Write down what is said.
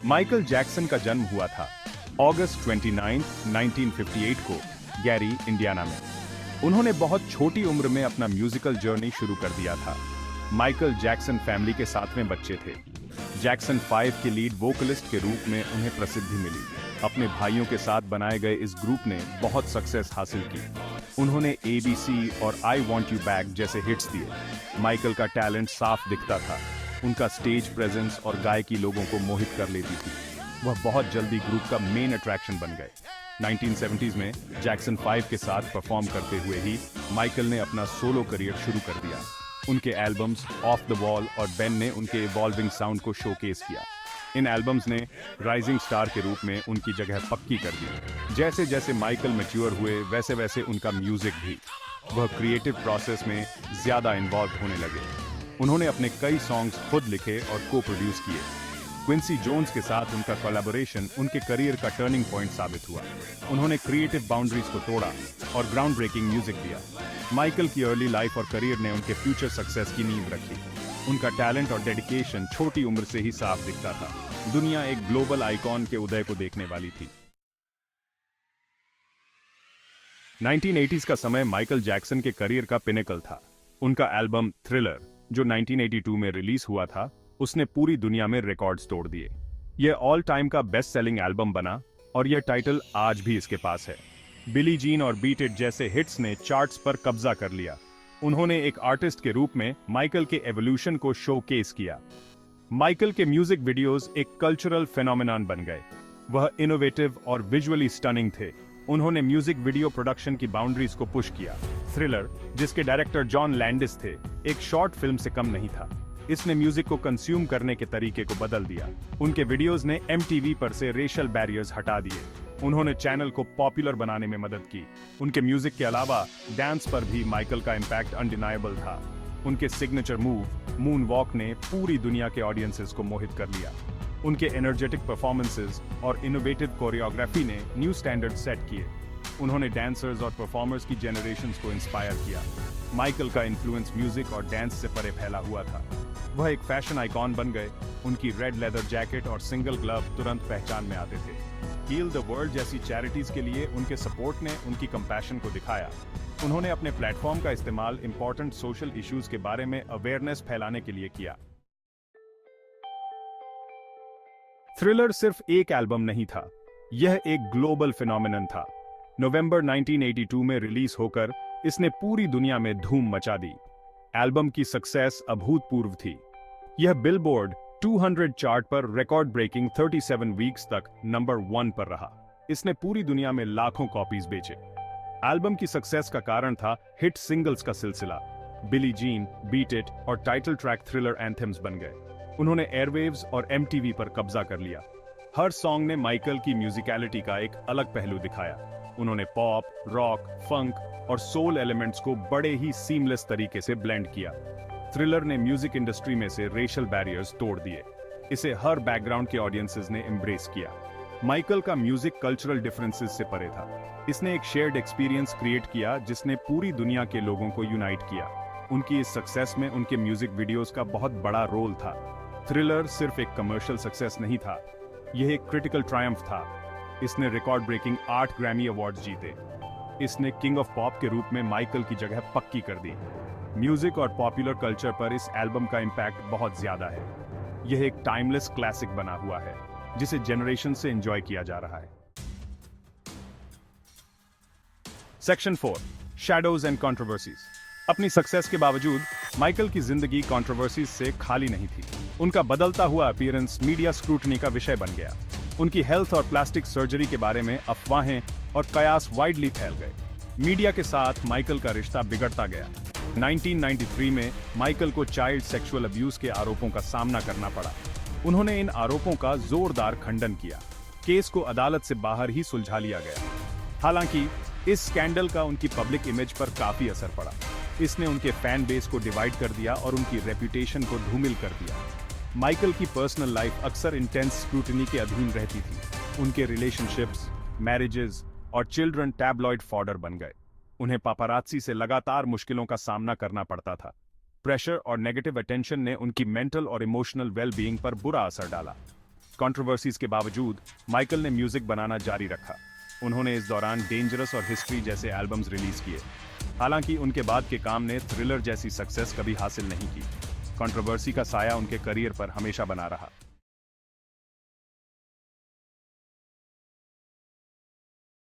Michael Jackson का जन्म हुआ था अगस्त 29, 1958 को गैरी, इंडियाना में। उन्होंने बहुत छोटी उम्र में अपना म्यूजिकल जर्नी शुरू कर दिया था। माइकल जैक्सन फैमिली के 7वें बच्चे थे। जैक्सन 5 के लीड वोकलिस्ट के रूप में उन्हें प्रसिद्धि मिली। अपने भाइयों के साथ बनाए गए इस ग्रुप ने बहुत सक्सेस हासिल की। उन्होंने ABC और आई वॉन्ट यू बैक जैसे हिट्स दिए। माइकल का टैलेंट साफ दिखता था। उनका स्टेज प्रेजेंस और गायकी लोगों को मोहित कर लेती थी। वह बहुत जल्दी ग्रुप का मेन अट्रैक्शन बन गए। 1970s में जैक्सन 5 के साथ परफॉर्म करते हुए ही माइकल ने अपना सोलो करियर शुरू कर दिया। उनके एल्बम्स ऑफ द वॉल और बेन ने उनके इवॉल्विंग साउंड को शोकेस किया। इन एल्बम्स ने राइजिंग स्टार के रूप में उनकी जगह पक्की कर दी। जैसे जैसे माइकल मैच्योर हुए वैसे वैसे उनका म्यूजिक भी। वह क्रिएटिव प्रोसेस में ज्यादा इन्वॉल्व होने लगे। उन्होंने अपने कई सॉन्ग्स खुद लिखे और को प्रोड्यूस किए। क्विंसी जोन्स के साथ उनका कोलैबोरेशन उनके करियर का टर्निंग पॉइंट साबित हुआ। उन्होंने क्रिएटिव बाउंड्रीज को तोड़ा और ग्राउंड ब्रेकिंग म्यूजिक दिया। माइकल की अर्ली लाइफ और करियर ने उनके फ्यूचर सक्सेस की नींव रखी। उनका टैलेंट और डेडिकेशन छोटी उम्र से ही साफ दिखता था। दुनिया एक ग्लोबल आइकॉन के उदय को देखने वाली थी। 1980s का समय माइकल जैक्सन के करियर का पिनेकल था। उनका एल्बम थ्रिलर, जो 1982 में रिलीज हुआ था, उसने पूरी दुनिया में रिकॉर्ड्स तोड़ दिए। यह ऑल टाइम का बेस्ट सेलिंग एल्बम बना और यह टाइटल आज भी इसके पास है। बिली जीन और बीट इट जैसे हिट्स ने चार्ट्स पर कब्जा कर लिया। उन्होंने एक आर्टिस्ट के रूप में माइकल के एवोल्यूशन को शोकेस किया। माइकल के म्यूजिक वीडियोस एक कल्चरल फेनोमेनन बन गए। वह इनोवेटिव और विजुअली स्टनिंग थे। उन्होंने म्यूजिक वीडियो प्रोडक्शन की बाउंड्रीज को पुश किया। थ्रिलर, जिसके डायरेक्टर जॉन लैंडिस थे, एक शॉर्ट फिल्म से कम नहीं था। इसने म्यूजिक को कंज्यूम करने के तरीके को बदल दिया। उनके वीडियोस ने MTV पर से रेशियल बैरियर्स हटा दिए। उन्होंने चैनल को पॉपुलर बनाने में मदद की। उनके म्यूजिक के अलावा डांस पर भी माइकल का इम्पैक्ट अनडिनाएबल था। उनके सिग्नेचर मूव मून वॉक ने पूरी दुनिया के ऑडियंसेस को मोहित कर लिया। उनके एनर्जेटिक परफॉर्मेंसेस और इनोवेटिव कोरियोग्राफी ने न्यू स्टैंडर्ड सेट किए। उन्होंने डांसर्स और परफॉर्मर्स की जनरेशंस को इंस्पायर किया। माइकल का इन्फ्लुएंस म्यूजिक और डांस से परे फैला हुआ था। वह एक फैशन आइकॉन बन गए। उनकी रेड लेदर जैकेट और सिंगल ग्लव तुरंत पहचान में आते थे। हील द वर्ल्ड जैसी चैरिटीज के लिए उनके सपोर्ट ने उनकी कंपैशन को दिखाया। उन्होंने अपने प्लेटफॉर्म का इस्तेमाल इंपॉर्टेंट सोशल इश्यूज के बारे में अवेयरनेस फैलाने के लिए किया। थ्रिलर सिर्फ एक एल्बम नहीं था, यह एक ग्लोबल फिनोमिनन था। नवंबर 1982 में रिलीज होकर इसने पूरी दुनिया में धूम मचा दी। एल्बम की सक्सेस अभूतपूर्व थी। यह बिलबोर्ड 200 चार्ट पर रिकॉर्ड ब्रेकिंग 37 वीक्स तक नंबर 1 पर रहा। इसने पूरी दुनिया में लाखों कॉपीज बेचे। एल्बम की सक्सेस का कारण था हिट सिंगल्स का सिलसिला। बिली जीन, बीट इट और टाइटल ट्रैक थ्रिलर एंथेम्स बन गए। उन्होंने एयरवेव्स और MTV पर कब्जा कर लिया। हर सॉन्ग ने माइकल की म्यूजिकलिटी का एक अलग पहलू दिखाया। उन्होंने पॉप, रॉक, फंक और सोल एलिमेंट्स को बड़े ही सीमलेस तरीके से ब्लेंड किया। थ्रिलर ने म्यूजिक इंडस्ट्री में से रेशियल बैरियर्स तोड़ दिए। इसे हर बैकग्राउंड के ऑडियंसेस ने एम्ब्रेस किया। माइकल का म्यूजिक कल्चरल डिफरेंसेस से परे था। इसने एक शेयर्ड एक्सपीरियंस क्रिएट किया जिसने पूरी दुनिया के लोगों को यूनाइट किया। उनकी इस सक्सेस में उनके म्यूजिक वीडियोस का बहुत बड़ा रोल था। थ्रिलर सिर्फ एक कमर्शियल सक्सेस नहीं था, यह एक क्रिटिकल ट्रायम्फ था। इसने रिकॉर्ड ब्रेकिंग 8 ग्रैमी अवार्ड्स जीते। इसने किंग ऑफ पॉप के रूप में माइकल की जगह पक्की कर दी। म्यूजिक और पॉपुलर कल्चर पर इस एल्बम का इम्पैक्ट बहुत ज्यादा है। यह एक टाइमलेस क्लासिक बना हुआ है जिसे जनरेशन से एंजॉय किया जा रहा है। Section 4, shadows and controversies. अपनी सक्सेस के बावजूद माइकल की जिंदगी कंट्रोवर्सीज से खाली नहीं थी। उनका बदलता हुआ अपीयरेंस मीडिया स्क्रूटनी का विषय बन गया। उनकी हेल्थ और प्लास्टिक सर्जरी के बारे में अफवाहें और कयास वाइडली फैल गए। मीडिया के साथ माइकल का रिश्ता बिगड़ता गया। 1993 में माइकल को चाइल्ड सेक्सुअल अब्यूज के आरोपों का सामना करना पड़ा। उन्होंने इन आरोपों का जोरदार खंडन किया। केस को अदालत से बाहर ही सुलझा लिया गया। हालांकि इस स्कैंडल का उनकी पब्लिक इमेज पर काफी असर पड़ा। इसने उनके फैन बेस को डिवाइड कर दिया और उनकी रेपुटेशन को धूमिल कर दिया। माइकल की पर्सनल लाइफ अक्सर इंटेंस स्क्रूटनी के अधीन रहती थी। उनके रिलेशनशिप्स, मैरिजेस और चिल्ड्रन टैबलॉइड फॉडर बन गए। उन्हें पापारात्सी से लगातार मुश्किलों का सामना करना पड़ता था। प्रेशर और नेगेटिव अटेंशन ने उनकी मेंटल और इमोशनल वेलबीइंग पर बुरा असर डाला। कंट्रोवर्सीज के बावजूद माइकल ने म्यूजिक बनाना जारी रखा। उन्होंने इस दौरान डेंजरस और हिस्ट्री जैसे एल्बम्स रिलीज किए। हालांकि उनके बाद के काम ने थ्रिलर जैसी सक्सेस कभी हासिल नहीं की। कंट्रोवर्सी का साया उनके करियर पर हमेशा बना रहा।